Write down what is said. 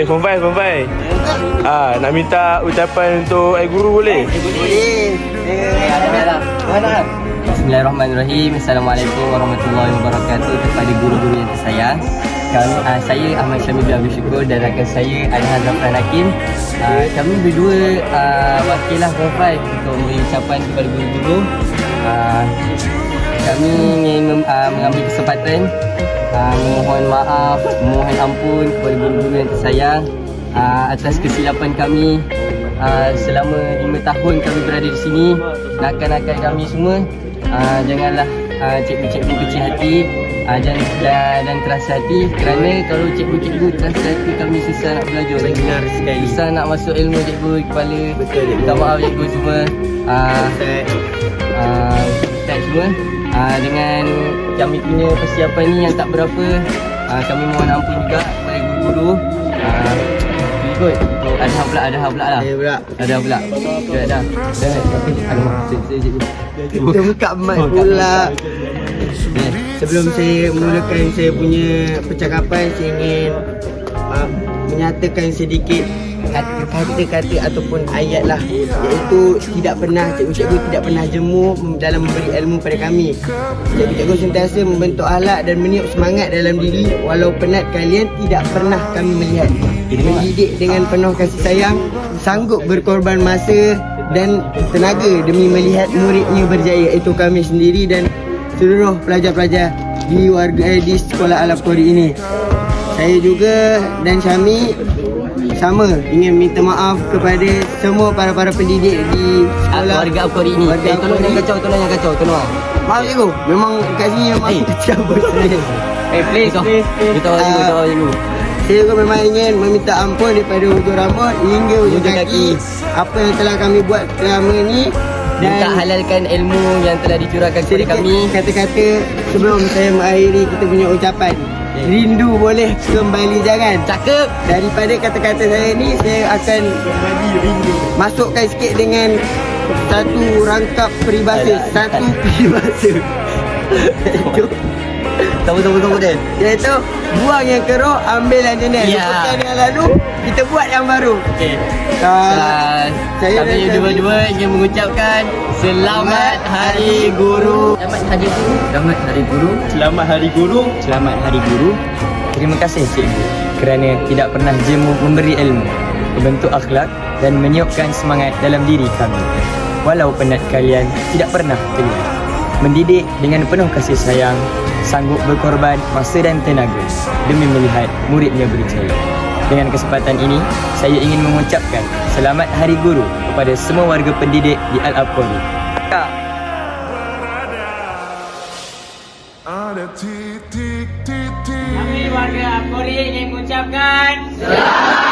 Okey, form 5, form 5. Nak minta ucapan untuk guru boleh? Boleh. Mana? Bismillahirrahmanirrahim. Assalamualaikum warahmatullahi wabarakatuh kepada guru-guru yang tersayang. Saya Ahmad Syamil bin Abdul Syukur dan rakan saya Adhan Zafran Hakim. Kami berdua wakilah form 5 untuk memberi ucapan kepada guru-guru. Kami ingin mengambil kesempatan memohon maaf, memohon ampun kepada guru-guru yang tersayang atas kesilapan kami selama 5 tahun kami berada di sini. Nakal-nakal kami semua, janganlah cikgu-cikgu kecil hati dan keras hati, kerana kalau cikgu-cikgu keras hati kami susah nak belajar. Benar sekali. Susah nak masuk ilmu cikgu kepala. Betul. Minta maaf cikgu semua. Ustaz semua. Dengan kami punya persiapan ni yang tak berapa, kami mohon ampun juga kepada guru-guru. Ikut untuk ada pula lah. Ada pula. Dah. Kita buka mic pula. Sebelum saya mulakan saya punya percakapan, saya ingin menyatakan sedikit kata-kata ataupun ayat lah, iaitu cikgu-cikgu tidak pernah jemu dalam memberi ilmu pada kami. Cikgu-cikgu sentiasa membentuk akhlak dan meniup semangat dalam diri, walau penat kalian tidak pernah kami melihat. Mendidik dengan penuh kasih sayang, sanggup berkorban masa dan tenaga demi melihat muridnya berjaya, iaitu kami sendiri dan seluruh pelajar-pelajar di sekolah Al-Afqori ini. Saya juga dan Syami sama ingin minta maaf kepada semua para pendidik di sekolah Warga Al-Qori ini. Tolong jangan kacau. Maaf cikgu, memang kat sini memang kacau. Please. Kita tahu cikgu. Saya juga memang ingin meminta ampun daripada hujung rambut hingga hujung kaki apa yang telah kami buat selama ni, Minta dan halalkan ilmu yang telah dicurahkan kepada sedikit kami. kata-kata sebelum saya mengakhiri kita punya ucapan. Rindu boleh, kembali jangan. Cakep. Daripada kata-kata saya ni, saya akan masukkan sikit dengan satu rangkap peribahasa. Tunggu dia. Iaitu buang yang kerok, ambil yang jenis. Ya. Lupakan yang lalu, kita buat yang baru. Okey. Saya Kami dan dua-dua ingin mengucapkan Selamat Hari Guru. Selamat Hari Guru. Selamat Hari Guru. Selamat Hari Guru. Selamat Hari Guru. Terima kasih cikgu kerana tidak pernah jemu memberi ilmu, membentuk akhlak dan meniupkan semangat dalam diri kami. Walau penat kalian tidak pernah terlihat. Mendidik dengan penuh kasih sayang, sanggup berkorban masa dan tenaga demi melihat muridnya berjaya. Dengan kesempatan ini, saya ingin mengucapkan Selamat Hari Guru kepada semua warga pendidik di Al-Afqori. Kami warga Al-Qori ingin mengucapkan Selamat